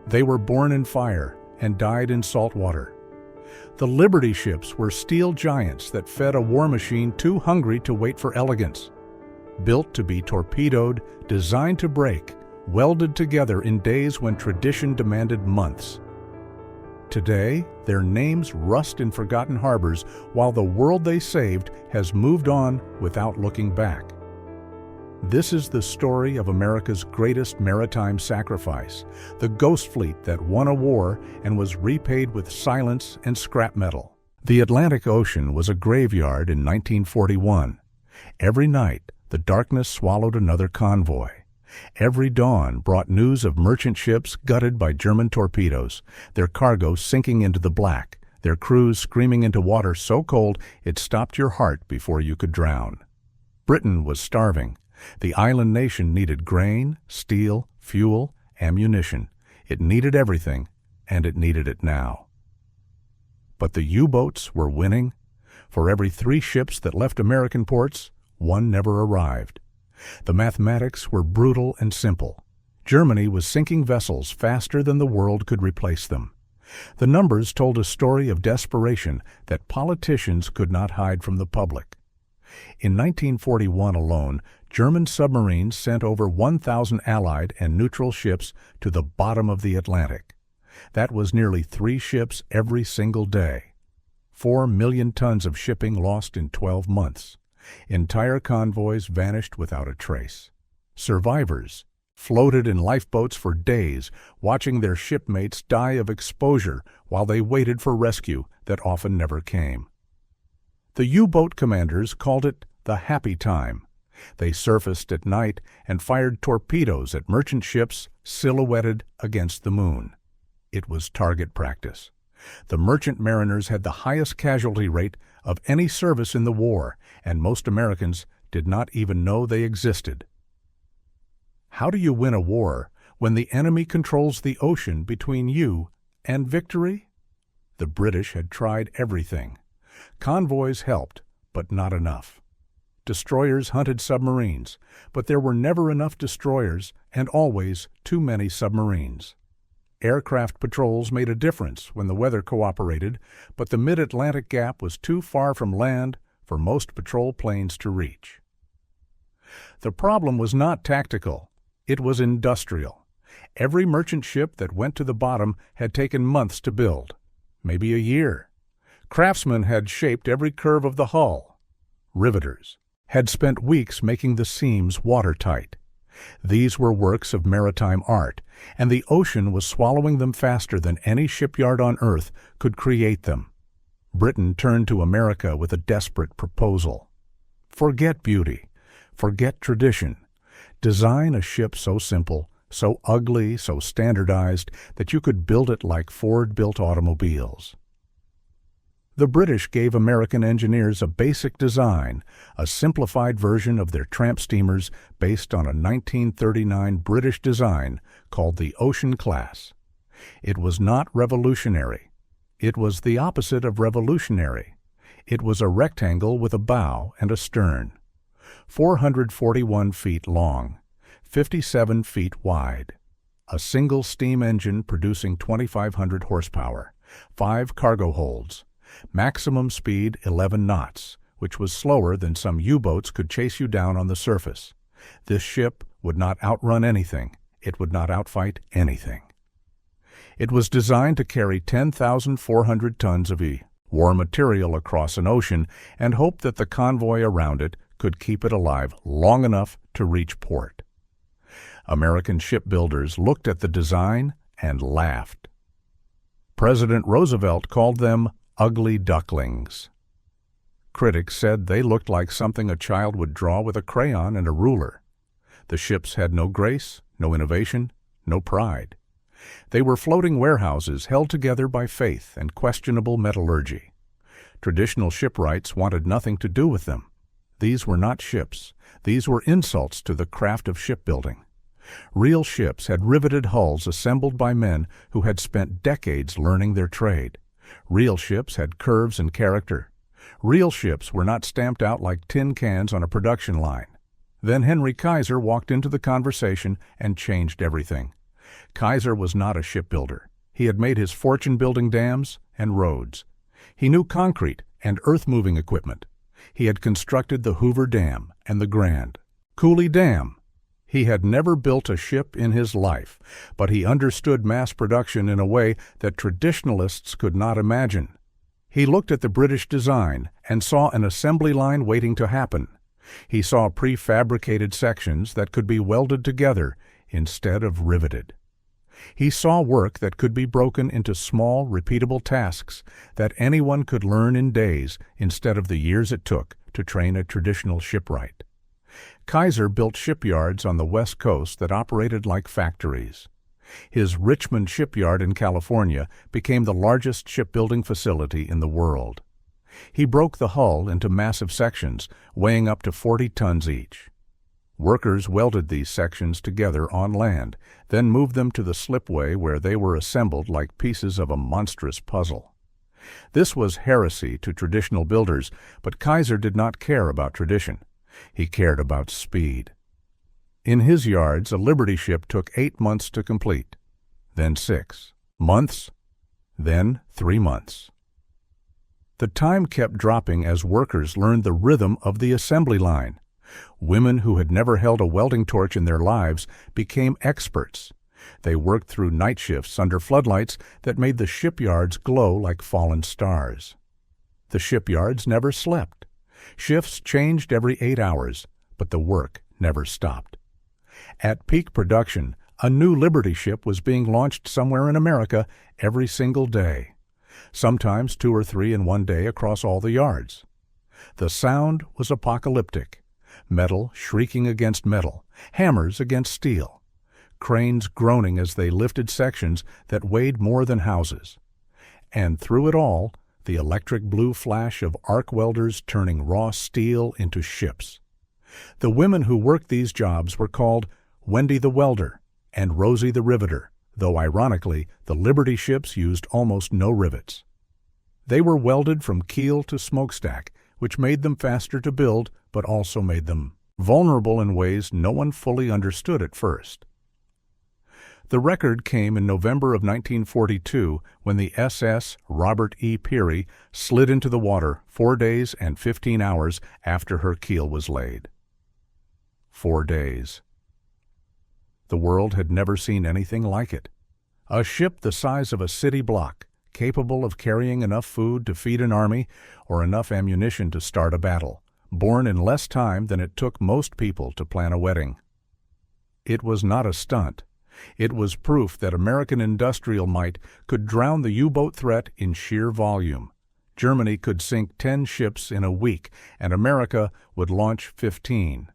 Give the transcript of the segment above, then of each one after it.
They were born in fire and died in salt water. The Liberty ships were steel giants that fed a war machine too hungry to wait for elegance. Built to be torpedoed, designed to break, welded together in days when tradition demanded months. Today, their names rust in forgotten harbors while the world they saved has moved on without looking back. This is the story of America's greatest maritime sacrifice, the ghost fleet that won a war and was repaid with silence and scrap metal. The Atlantic Ocean was a graveyard in 1941. Every night, the darkness swallowed another convoy. Every dawn brought news of merchant ships gutted by German torpedoes, their cargo sinking into the black, their crews screaming into water so cold it stopped your heart before you could drown. Britain was starving. The island nation needed grain, steel, fuel, ammunition. It needed everything, and it needed it now. But the U-boats were winning. For every 3 ships that left American ports, 1 never arrived. The mathematics were brutal and simple. Germany was sinking vessels faster than the world could replace them. The numbers told a story of desperation that politicians could not hide from the public. In 1941 alone, German submarines sent over 1,000 Allied and neutral ships to the bottom of the Atlantic. That was nearly 3 ships every single day. 4 million tons of shipping lost in 12 months. Entire convoys vanished without a trace. Survivors floated in lifeboats for days, watching their shipmates die of exposure while they waited for rescue that often never came. The U-boat commanders called it the happy time. They surfaced at night and fired torpedoes at merchant ships silhouetted against the moon. It was target practice. The merchant mariners had the highest casualty rate of any service in the war, and most Americans did not even know they existed. How do you win a war when the enemy controls the ocean between you and victory? The British had tried everything. Convoys helped, but not enough. Destroyers hunted submarines, but there were never enough destroyers and always too many submarines. Aircraft patrols made a difference when the weather cooperated, but the mid-Atlantic gap was too far from land for most patrol planes to reach. The problem was not tactical, it was industrial. Every merchant ship that went to the bottom had taken months to build, maybe a year. Craftsmen had shaped every curve of the hull. Riveters had spent weeks making the seams watertight. These were works of maritime art, and the ocean was swallowing them faster than any shipyard on Earth could create them. Britain turned to America with a desperate proposal. Forget beauty. Forget tradition. Design a ship so simple, so ugly, so standardized that you could build it like Ford built automobiles. The British gave American engineers a basic design, a simplified version of their tramp steamers based on a 1939 British design called the Ocean Class. It was not revolutionary. It was the opposite of revolutionary. It was a rectangle with a bow and a stern. 441 feet long, 57 feet wide. A single steam engine producing 2,500 horsepower, 5 cargo holds. Maximum speed 11 knots, which was slower than some U-boats could chase you down on the surface. This ship would not outrun anything. It would not outfight anything. It was designed to carry 10,400 tons of war material across an ocean and hope that the convoy around it could keep it alive long enough to reach port. American shipbuilders looked at the design and laughed. President Roosevelt called them ugly ducklings. Critics said they looked like something a child would draw with a crayon and a ruler. The ships had no grace, no innovation, no pride. They were floating warehouses held together by faith and questionable metallurgy. Traditional shipwrights wanted nothing to do with them. These were not ships. These were insults to the craft of shipbuilding. Real ships had riveted hulls assembled by men who had spent decades learning their trade. Real ships had curves and character. Real ships were not stamped out like tin cans on a production line. Then Henry Kaiser walked into the conversation and changed everything. Kaiser was not a shipbuilder. He had made his fortune building dams and roads. He knew concrete and earth-moving equipment. He had constructed the Hoover Dam and the Grand Coulee Dam. He had never built a ship in his life, but he understood mass production in a way that traditionalists could not imagine. He looked at the British design and saw an assembly line waiting to happen. He saw prefabricated sections that could be welded together instead of riveted. He saw work that could be broken into small, repeatable tasks that anyone could learn in days instead of the years it took to train a traditional shipwright. Kaiser built shipyards on the West Coast that operated like factories. His Richmond shipyard in California became the largest shipbuilding facility in the world. He broke the hull into massive sections, weighing up to 40 tons each. Workers welded these sections together on land, then moved them to the slipway where they were assembled like pieces of a monstrous puzzle. This was heresy to traditional builders, but Kaiser did not care about tradition. He cared about speed. In his yards, a Liberty ship took 8 months to complete, then 6 months, then 3 months. The time kept dropping as workers learned the rhythm of the assembly line. Women who had never held a welding torch in their lives became experts. They worked through night shifts under floodlights that made the shipyards glow like fallen stars. The shipyards never slept. Shifts changed every 8 hours, but the work never stopped. At peak production, a new Liberty ship was being launched somewhere in America every single day, sometimes 2 or 3 in one day across all the yards. The sound was apocalyptic. Metal shrieking against metal, hammers against steel, cranes groaning as they lifted sections that weighed more than houses. And through it all, the electric blue flash of arc welders turning raw steel into ships. The women who worked these jobs were called Wendy the Welder and Rosie the Riveter, though ironically, the Liberty ships used almost no rivets. They were welded from keel to smokestack, which made them faster to build, but also made them vulnerable in ways no one fully understood at first. The record came in November of 1942 when the SS Robert E. Peary slid into the water 4 days and 15 hours after her keel was laid. 4 days. The world had never seen anything like it. A ship the size of a city block, capable of carrying enough food to feed an army or enough ammunition to start a battle, born in less time than it took most people to plan a wedding. It was not a stunt. It was proof that American industrial might could drown the U-boat threat in sheer volume. Germany could sink 10 ships in a week, and America would launch 15.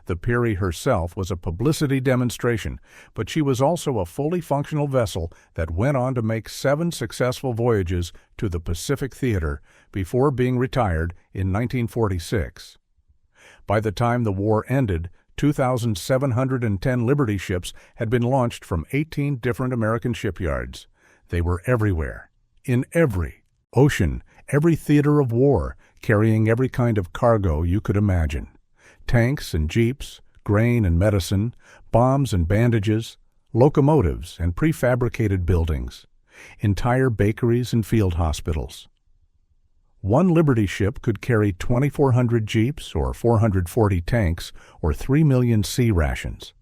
The Peary herself was a publicity demonstration, but she was also a fully functional vessel that went on to make 7 successful voyages to the Pacific Theater before being retired in 1946. By the time the war ended, 2,710 Liberty ships had been launched from 18 different American shipyards. They were everywhere, in every ocean, every theater of war, carrying every kind of cargo you could imagine. Tanks and jeeps, grain and medicine, bombs and bandages, locomotives and prefabricated buildings, entire bakeries and field hospitals. One Liberty ship could carry 2,400 jeeps or 440 tanks or 3 million sea rations.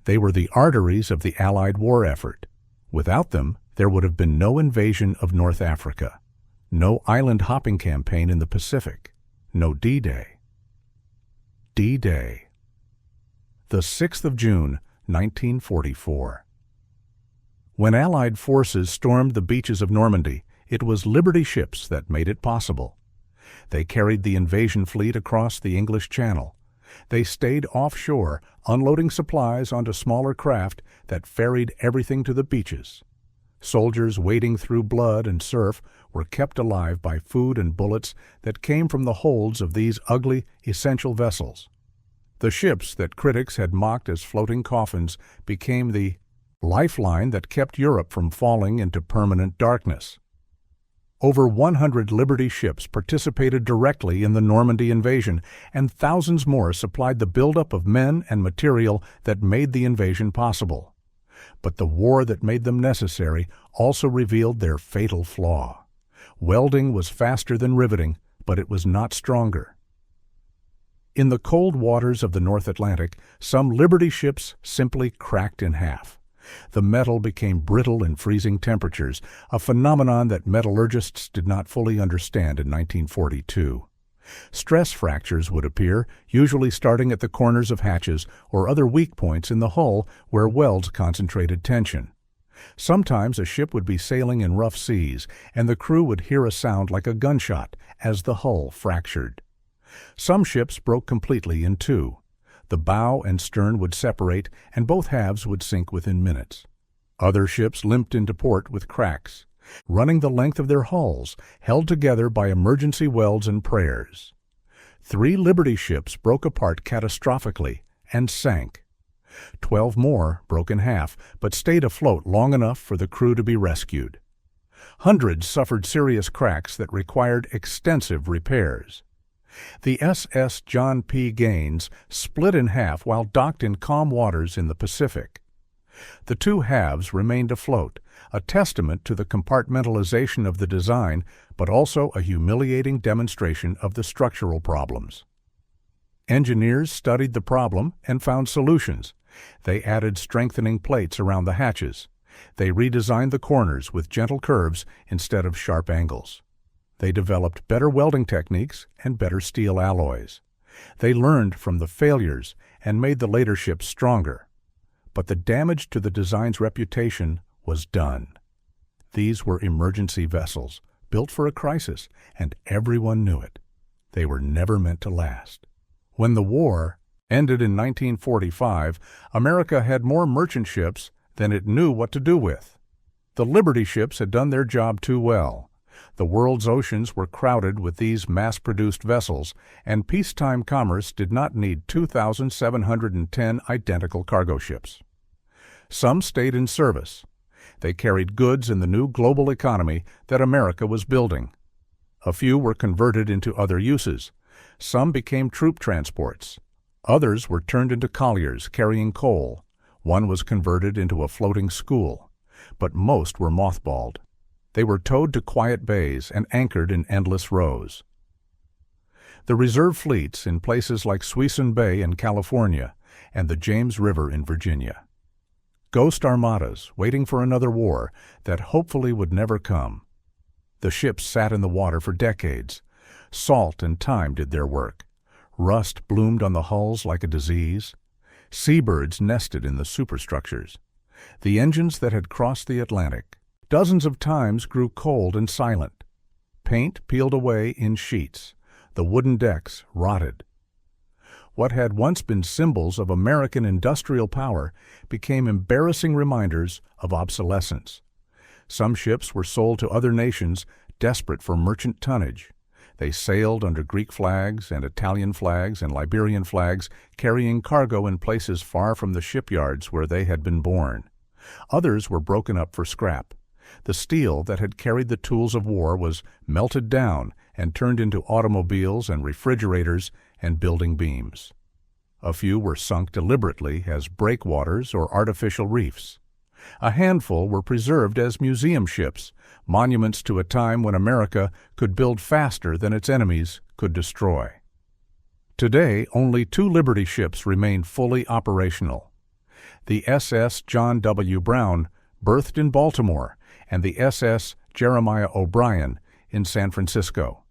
They were the arteries of the Allied war effort. Without them, there would have been no invasion of North Africa, no island hopping campaign in the Pacific, no D-Day. D-Day. The 6th of June, 1944. When Allied forces stormed the beaches of Normandy, it was Liberty ships that made it possible. They carried the invasion fleet across the English Channel. They stayed offshore, unloading supplies onto smaller craft that ferried everything to the beaches. Soldiers wading through blood and surf were kept alive by food and bullets that came from the holds of these ugly, essential vessels. The ships that critics had mocked as floating coffins became the lifeline that kept Europe from falling into permanent darkness. Over 100 Liberty ships participated directly in the Normandy invasion, and thousands more supplied the buildup of men and material that made the invasion possible. But the war that made them necessary also revealed their fatal flaw. Welding was faster than riveting, but it was not stronger. In the cold waters of the North Atlantic, some Liberty ships simply cracked in half. The metal became brittle in freezing temperatures, a phenomenon that metallurgists did not fully understand in 1942. Stress fractures would appear, usually starting at the corners of hatches or other weak points in the hull where welds concentrated tension. Sometimes a ship would be sailing in rough seas, and the crew would hear a sound like a gunshot as the hull fractured. Some ships broke completely in two. The bow and stern would separate, and both halves would sink within minutes. Other ships limped into port with cracks, running the length of their hulls, held together by emergency welds and prayers. 3 Liberty ships broke apart catastrophically and sank. 12 more broke in half, but stayed afloat long enough for the crew to be rescued. Hundreds suffered serious cracks that required extensive repairs. The SS John P. Gaines split in half while docked in calm waters in the Pacific. The two halves remained afloat, a testament to the compartmentalization of the design, but also a humiliating demonstration of the structural problems. Engineers studied the problem and found solutions. They added strengthening plates around the hatches. They redesigned the corners with gentle curves instead of sharp angles. They developed better welding techniques and better steel alloys. They learned from the failures and made the later ships stronger. But the damage to the design's reputation was done. These were emergency vessels, built for a crisis, and everyone knew it. They were never meant to last. When the war ended in 1945, America had more merchant ships than it knew what to do with. The Liberty ships had done their job too well. The world's oceans were crowded with these mass-produced vessels, and peacetime commerce did not need 2,710 identical cargo ships. Some stayed in service. They carried goods in the new global economy that America was building. A few were converted into other uses. Some became troop transports. Others were turned into colliers carrying coal. One was converted into a floating school. But most were mothballed. They were towed to quiet bays and anchored in endless rows. The reserve fleets in places like Suisun Bay in California and the James River in Virginia. Ghost armadas waiting for another war that hopefully would never come. The ships sat in the water for decades. Salt and time did their work. Rust bloomed on the hulls like a disease. Seabirds nested in the superstructures. The engines that had crossed the Atlantic dozens of times grew cold and silent. Paint peeled away in sheets. The wooden decks rotted. What had once been symbols of American industrial power became embarrassing reminders of obsolescence. Some ships were sold to other nations desperate for merchant tonnage. They sailed under Greek flags and Italian flags and Liberian flags, carrying cargo in places far from the shipyards where they had been born. Others were broken up for scrap. The steel that had carried the tools of war was melted down and turned into automobiles and refrigerators and building beams. A few were sunk deliberately as breakwaters or artificial reefs. A handful were preserved as museum ships, monuments to a time when America could build faster than its enemies could destroy. Today, only 2 Liberty ships remain fully operational. The SS John W. Brown, berthed in Baltimore, and the SS Jeremiah O'Brien in San Francisco.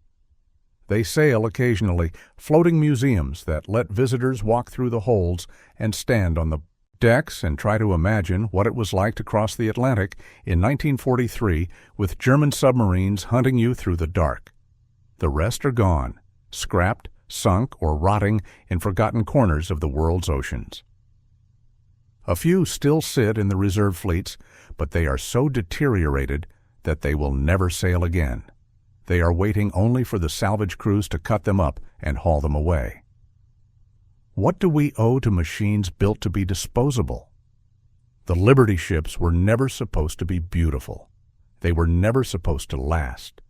They sail occasionally, floating museums that let visitors walk through the holds and stand on the decks and try to imagine what it was like to cross the Atlantic in 1943 with German submarines hunting you through the dark. The rest are gone, scrapped, sunk, or rotting in forgotten corners of the world's oceans. A few still sit in the reserve fleets, but they are so deteriorated that they will never sail again. They are waiting only for the salvage crews to cut them up and haul them away. What do we owe to machines built to be disposable? The Liberty ships were never supposed to be beautiful. They were never supposed to last.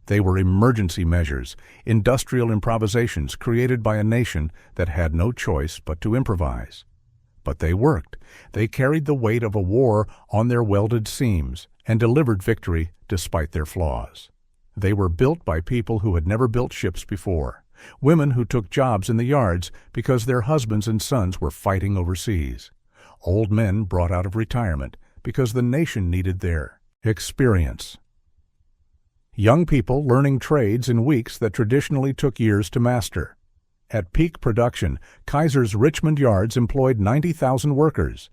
They were emergency measures, industrial improvisations created by a nation that had no choice but to improvise. But they worked. They carried the weight of a war on their welded seams and delivered victory despite their flaws. They were built by people who had never built ships before, women who took jobs in the yards because their husbands and sons were fighting overseas, old men brought out of retirement because the nation needed their experience, young people learning trades in weeks that traditionally took years to master. At peak production, Kaiser's Richmond yards employed 90,000 workers.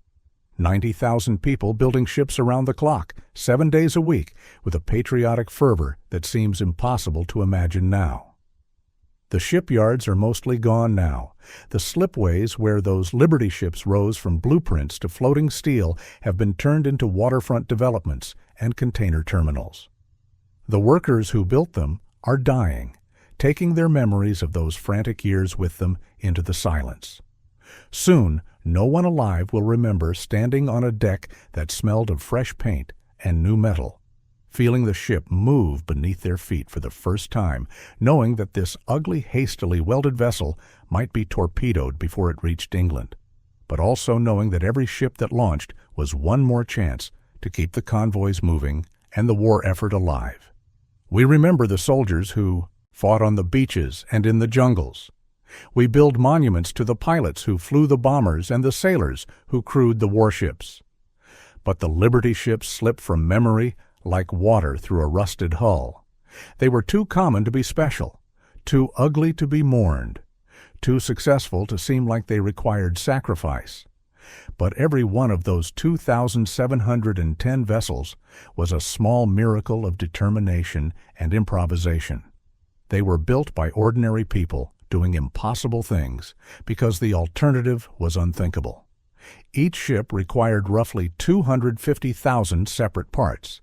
90,000 people building ships around the clock, 7 days a week, with a patriotic fervor that seems impossible to imagine now. The shipyards are mostly gone now. The slipways where those Liberty ships rose from blueprints to floating steel have been turned into waterfront developments and container terminals. The workers who built them are dying, taking their memories of those frantic years with them into the silence. Soon, no one alive will remember standing on a deck that smelled of fresh paint and new metal, feeling the ship move beneath their feet for the first time, knowing that this ugly, hastily welded vessel might be torpedoed before it reached England, but also knowing that every ship that launched was one more chance to keep the convoys moving and the war effort alive. We remember the soldiers who fought on the beaches and in the jungles. We build monuments to the pilots who flew the bombers and the sailors who crewed the warships. But the Liberty ships slip from memory like water through a rusted hull. They were too common to be special, too ugly to be mourned, too successful to seem like they required sacrifice. But every one of those 2,710 vessels was a small miracle of determination and improvisation. They were built by ordinary people doing impossible things because the alternative was unthinkable. Each ship required roughly 250,000 separate parts.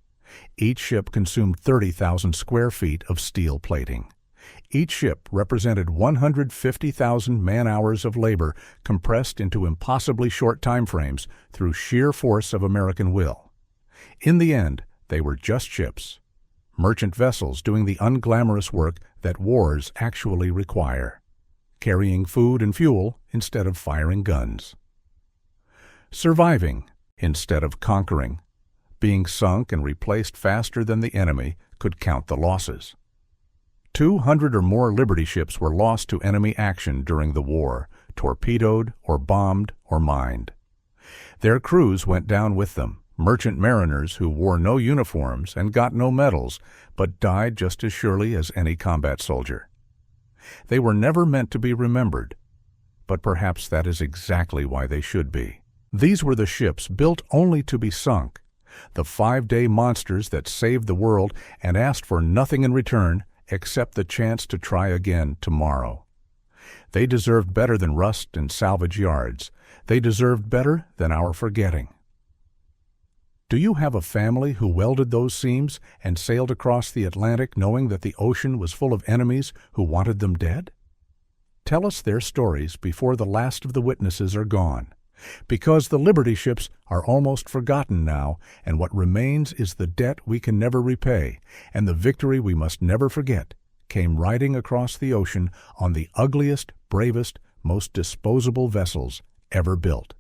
Each ship consumed 30,000 square feet of steel plating. Each ship represented 150,000 man-hours of labor compressed into impossibly short time frames through sheer force of American will. In the end, they were just ships, merchant vessels doing the unglamorous work that wars actually require, carrying food and fuel instead of firing guns, surviving instead of conquering, being sunk and replaced faster than the enemy could count the losses. 200 or more Liberty ships were lost to enemy action during the war, torpedoed or bombed or mined. Their crews went down with them, merchant mariners who wore no uniforms and got no medals, but died just as surely as any combat soldier. They were never meant to be remembered, but perhaps that is exactly why they should be. These were the ships built only to be sunk, the 5-day monsters that saved the world and asked for nothing in return except the chance to try again tomorrow. They deserved better than rust and salvage yards. They deserved better than our forgetting. Do you have a family who welded those seams and sailed across the Atlantic knowing that the ocean was full of enemies who wanted them dead? Tell us their stories before the last of the witnesses are gone, because the Liberty ships are almost forgotten now, and what remains is the debt we can never repay, and the victory we must never forget came riding across the ocean on the ugliest, bravest, most disposable vessels ever built.